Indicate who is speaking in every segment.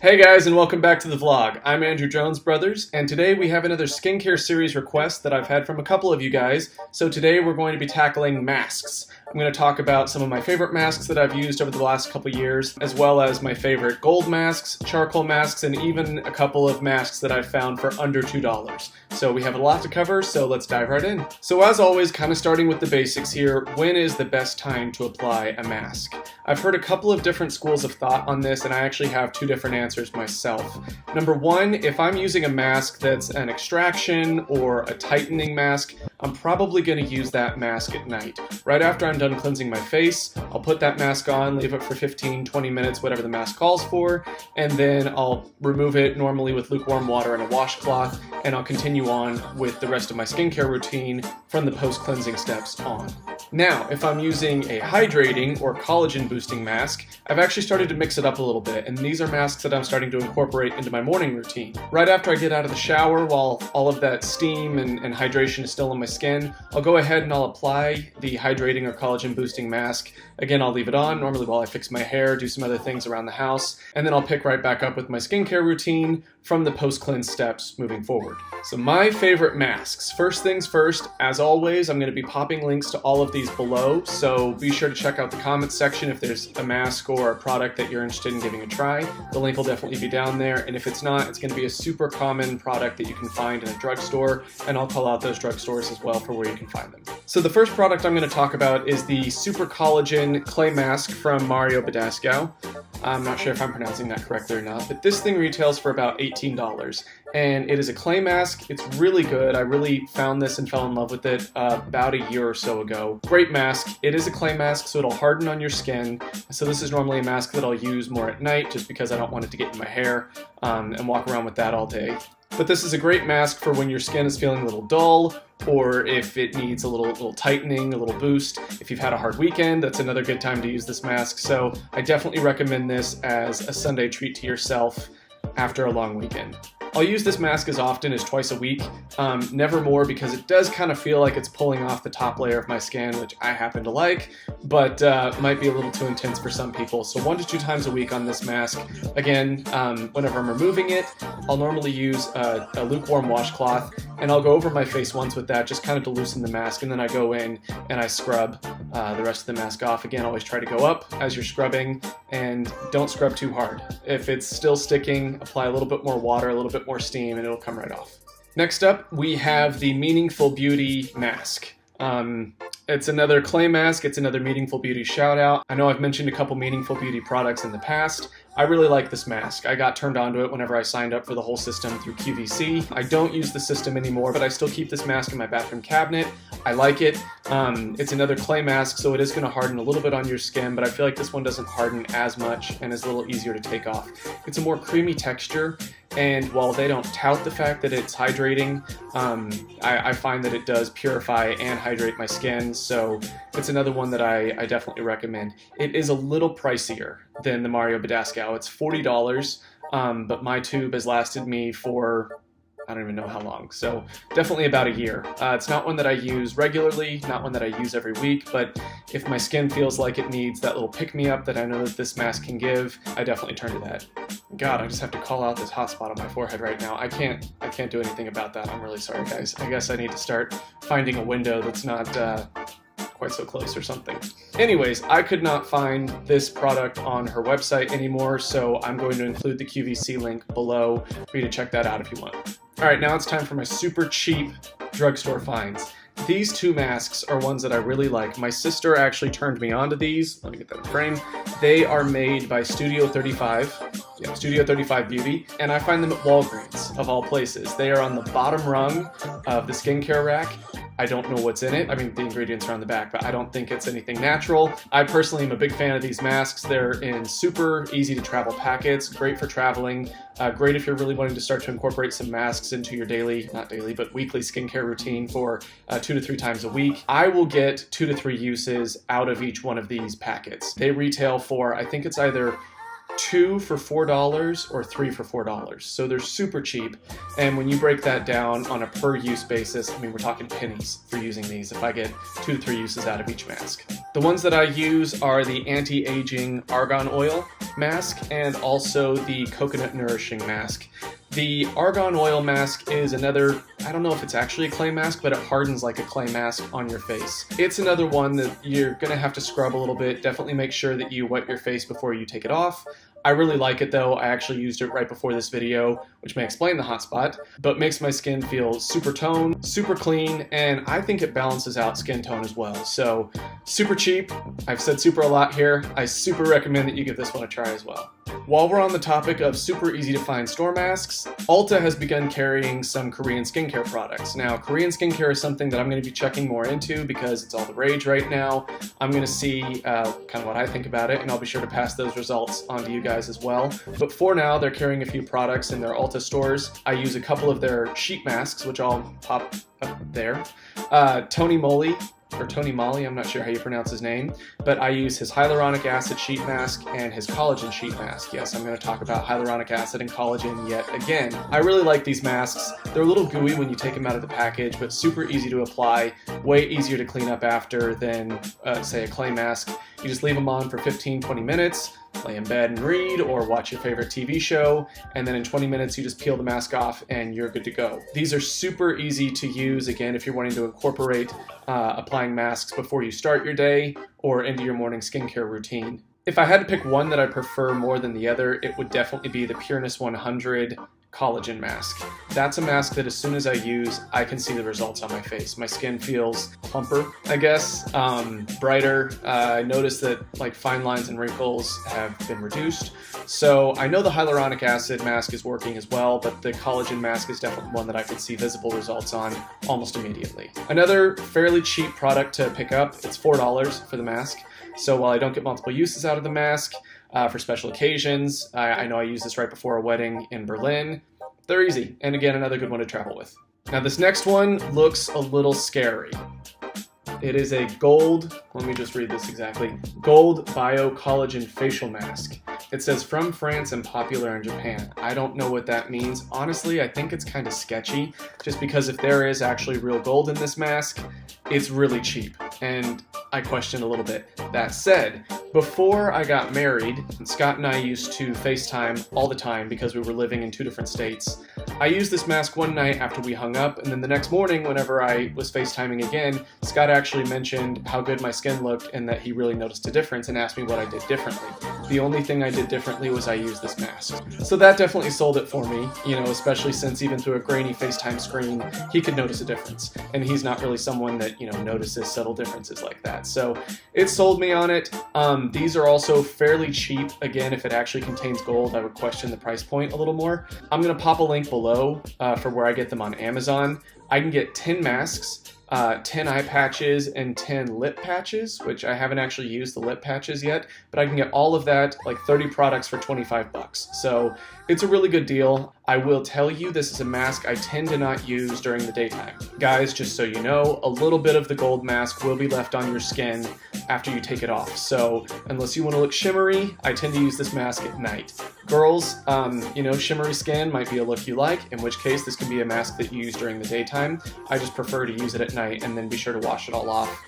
Speaker 1: Hey guys, and welcome back to the vlog. I'm Andrew Jones Brothers, and today we have another skincare series request that I've had from a couple of you guys. So today we're going to be tackling masks. I'm going to talk about some of my favorite masks that I've used over the last couple years, as well as my favorite gold masks, charcoal masks, and even a couple of masks that I've found for under $2. So we have a lot to cover, so let's dive right in. So as always, kind of starting with the basics here, when is the best time to apply a mask? I've heard a couple of different schools of thought on this, and I actually have two different answers myself. Number one, if I'm using a mask that's an extraction or a tightening mask, I'm probably going to use that mask at night. Right after I'm done cleansing my face, I'll put that mask on, leave it for 15-20 minutes, whatever the mask calls for, and then I'll remove it normally with lukewarm water and a washcloth, and I'll continue on with the rest of my skincare routine from the post-cleansing steps on. Now, if I'm using a hydrating or collagen boosting mask, I've actually started to mix it up a little bit, and these are masks that I'm starting to incorporate into my morning routine. Right after I get out of the shower, while all of that steam and hydration is still on my skin, I'll go ahead and I'll apply the hydrating or collagen boosting mask. Again, I'll leave it on, normally while I fix my hair, do some other things around the house, and then I'll pick right back up with my skincare routine from the post-cleanse steps moving forward. So my favorite masks. First things first, as always, I'm going to be popping links to all of these below, so be sure to check out the comments section if there's a mask or a product that you're interested in giving a try. The link will definitely be down there, and if it's not, it's going to be a super common product that you can find in a drugstore, and I'll call out those drugstores as well for where you can find them. So the first product I'm going to talk about is the Super Collagen Clay Mask from Mario Badasco. I'm not sure if I'm pronouncing that correctly or not, but this thing retails for about $18. And it is a clay mask. It's really good. I really found this and fell in love with it about a year or so ago. Great mask. It is a clay mask, so it'll harden on your skin. So this is normally a mask that I'll use more at night just because I don't want it to get in my hair and walk around with that all day. But this is a great mask for when your skin is feeling a little dull, or if it needs a little tightening, a little boost. If you've had a hard weekend, that's another good time to use this mask. So I definitely recommend this as a Sunday treat to yourself after a long weekend. I'll use this mask as often as twice a week, never more, because it does kind of feel like it's pulling off the top layer of my skin, which I happen to like, but might be a little too intense for some people. So 1 to 2 times a week on this mask. Again, whenever I'm removing it, I'll normally use a lukewarm washcloth, and I'll go over my face once with that, just kind of to loosen the mask, and then I go in and I scrub the rest of the mask off. Again, always try to go up as you're scrubbing, and don't scrub too hard. If it's still sticking, apply a little bit more water, a little bit more steam, and it'll come right off. Next up, we have the Meaningful Beauty Mask. It's another clay mask. It's another Meaningful Beauty shout out. I know I've mentioned a couple Meaningful Beauty products in the past. I really like this mask. I got turned on to it whenever I signed up for the whole system through QVC. I don't use the system anymore, but I still keep this mask in my bathroom cabinet. I like it. It's another clay mask, so it is going to harden a little bit on your skin, but I feel like this one doesn't harden as much and is a little easier to take off. It's a more creamy texture, and while they don't tout the fact that it's hydrating, I find that it does purify and hydrate my skin, so it's another one that I definitely recommend. It is a little pricier than the Mario Badasco. It's $40, but my tube has lasted me for I don't even know how long, so definitely about a year. It's not one that I use regularly, not one that I use every week, but if my skin feels like it needs that little pick-me-up that I know that this mask can give, I definitely turn to that. God, I just have to call out this hot spot on my forehead right now. I can't do anything about that. I'm really sorry, guys. I guess I need to start finding a window that's not quite so close or something. Anyways, I could not find this product on her website anymore, so I'm going to include the QVC link below for you to check that out if you want. Alright, now it's time for my super cheap drugstore finds. These two masks are ones that I really like. My sister actually turned me on to these. Let me get that in frame. They are made by Studio 35. Yeah, Studio 35 Beauty, and I find them at Walgreens, of all places. They are on the bottom rung of the skincare rack. I don't know what's in it. I mean, the ingredients are on the back, but I don't think it's anything natural. I personally am a big fan of these masks. They're in super easy to travel packets, great for traveling, great if you're really wanting to start to incorporate some masks into your not daily, but weekly skincare routine for 2 to 3 times a week. I will get 2 to 3 uses out of each one of these packets. They retail for, I think it's either 2 for $4 or 3 for $4. So they're super cheap. And when you break that down on a per use basis, I mean, we're talking pennies for using these if I get 2 to 3 uses out of each mask. The ones that I use are the anti-aging argan oil mask and also the coconut nourishing mask. The argan oil mask is another, I don't know if it's actually a clay mask, but it hardens like a clay mask on your face. It's another one that you're gonna have to scrub a little bit. Definitely make sure that you wet your face before you take it off. I really like it though. I actually used it right before this video, which may explain the hot spot, but makes my skin feel super toned, super clean, and I think it balances out skin tone as well. So super cheap. I've said super a lot here. I super recommend that you give this one a try as well. While we're on the topic of super easy to find store masks, Ulta has begun carrying some Korean skincare products. Now, Korean skincare is something that I'm going to be checking more into because it's all the rage right now. I'm going to see kind of what I think about it, and I'll be sure to pass those results on to you guys as well. But for now, they're carrying a few products in their Ulta stores. I use a couple of their sheet masks, which I'll pop up there. Moly, or Tony Moly, I'm not sure how you pronounce his name, but I use his hyaluronic acid sheet mask and his collagen sheet mask. Yes, I'm going to talk about hyaluronic acid and collagen yet again. I really like these masks. They're a little gooey when you take them out of the package, but super easy to apply, way easier to clean up after than, say, a clay mask. You just leave them on for 15-20 minutes, lay in bed and read or watch your favorite TV show, and then in 20 minutes you just peel the mask off and you're good to go. These are super easy to use, again, if you're wanting to incorporate applying masks before you start your day or into your morning skincare routine. If I had to pick one that I prefer more than the other, it would definitely be the Pureness 100 collagen mask. That's a mask that as soon as I use, I can see the results on my face. My skin feels plumper, I guess, brighter. I noticed that like fine lines and wrinkles have been reduced. So I know the hyaluronic acid mask is working as well, but the collagen mask is definitely one that I could see visible results on almost immediately. Another fairly cheap product to pick up, it's $4 for the mask. So while I don't get multiple uses out of the mask, for special occasions, I know I used this right before a wedding in Berlin. They're easy, and again, another good one to travel with. Now this next one looks a little scary. It is a gold, let me just read this exactly, gold bio-collagen facial mask. It says from France and popular in Japan. I don't know what that means. Honestly, I think it's kind of sketchy, just because if there is actually real gold in this mask, it's really cheap, and I question a little bit. That said, before I got married, Scott and I used to FaceTime all the time because we were living in 2 different states. I used this mask one night after we hung up, and then the next morning whenever I was FaceTiming again, Scott actually mentioned how good my skin looked and that he really noticed a difference and asked me what I did differently. The only thing I did differently was I used this mask. So that definitely sold it for me, you know, especially since even through a grainy FaceTime screen, he could notice a difference. And he's not really someone that, you know, notices subtle differences like that. So it sold me on it. These are also fairly cheap. Again, if it actually contains gold, I would question the price point a little more. I'm going to pop a link below for where I get them on Amazon. I can get 10 masks, 10 eye patches, and 10 lip patches, which I haven't actually used the lip patches yet, but I can get all of that, like 30 products for 25 bucks. So it's a really good deal. I will tell you, this is a mask I tend to not use during the daytime. Guys, just so you know, a little bit of the gold mask will be left on your skin after you take it off. So unless you want to look shimmery, I tend to use this mask at night. Girls, you know, shimmery skin might be a look you like, in which case this can be a mask that you use during the daytime. I just prefer to use it at night and then be sure to wash it all off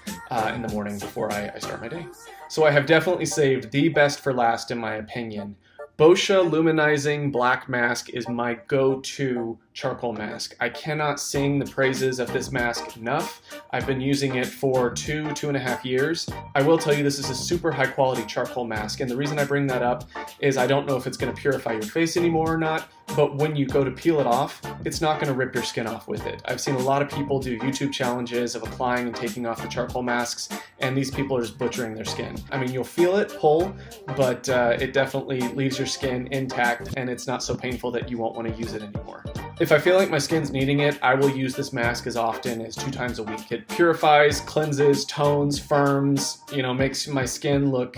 Speaker 1: in the morning before I start my day. So I have definitely saved the best for last in my opinion. Boscia Luminizing Black Mask is my go-to charcoal mask. I cannot sing the praises of this mask enough. I've been using it for 2.5 years. I will tell you this is a super high quality charcoal mask, and the reason I bring that up is I don't know if it's going to purify your face anymore or not, but when you go to peel it off, it's not going to rip your skin off with it. I've seen a lot of people do YouTube challenges of applying and taking off the charcoal masks, and these people are just butchering their skin. I mean, you'll feel it pull, but it definitely leaves your skin intact, and it's not so painful that you won't want to use it anymore. If I feel like my skin's needing it, I will use this mask as often as 2 times a week. It purifies, cleanses, tones, firms, you know, makes my skin look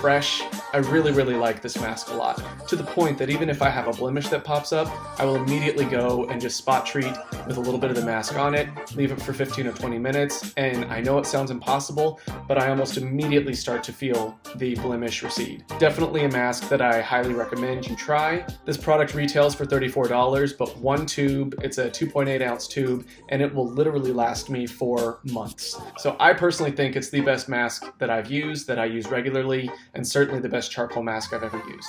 Speaker 1: fresh. I really, really like this mask a lot, to the point that even if I have a blemish that pops up, I will immediately go and just spot treat with a little bit of the mask on it, leave it for 15 or 20 minutes, and I know it sounds impossible, but I almost immediately start to feel the blemish recede. Definitely a mask that I highly recommend you try. This product retails for $34, but one tube, it's a 2.8 ounce tube, and it will literally last me for months. So I personally think it's the best mask that I've used, that I use regularly, and certainly the best charcoal mask I've ever used.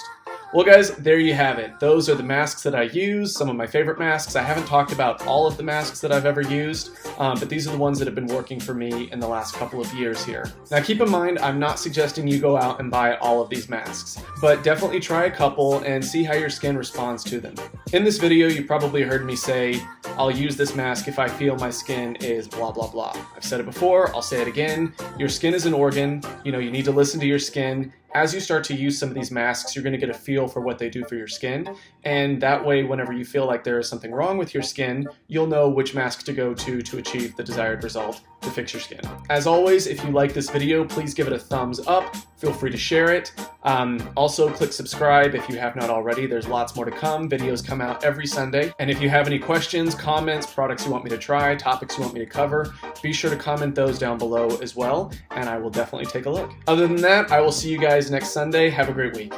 Speaker 1: Well guys, there you have it. Those are the masks that I use, some of my favorite masks. I haven't talked about all of the masks that I've ever used, but these are the ones that have been working for me in the last couple of years here. Now keep in mind, I'm not suggesting you go out and buy all of these masks, but definitely try a couple and see how your skin responds to them. In this video, you probably heard me say, I'll use this mask if I feel my skin is blah blah blah. I've said it before, I'll say it again. Your skin is an organ, you need to listen to your skin. As you start to use some of these masks, you're going to get a feel for what they do for your skin, and that way whenever you feel like there is something wrong with your skin, you'll know which mask to go to achieve the desired result to fix your skin. As always, if you like this video, please give it a thumbs up. Feel free to share it. Also, click subscribe if you have not already. There's lots more to come. Videos come out every Sunday. And if you have any questions, comments, products you want me to try, topics you want me to cover, be sure to comment those down below as well, and I will definitely take a look. Other than that, I will see you guys next Sunday. Have a great week.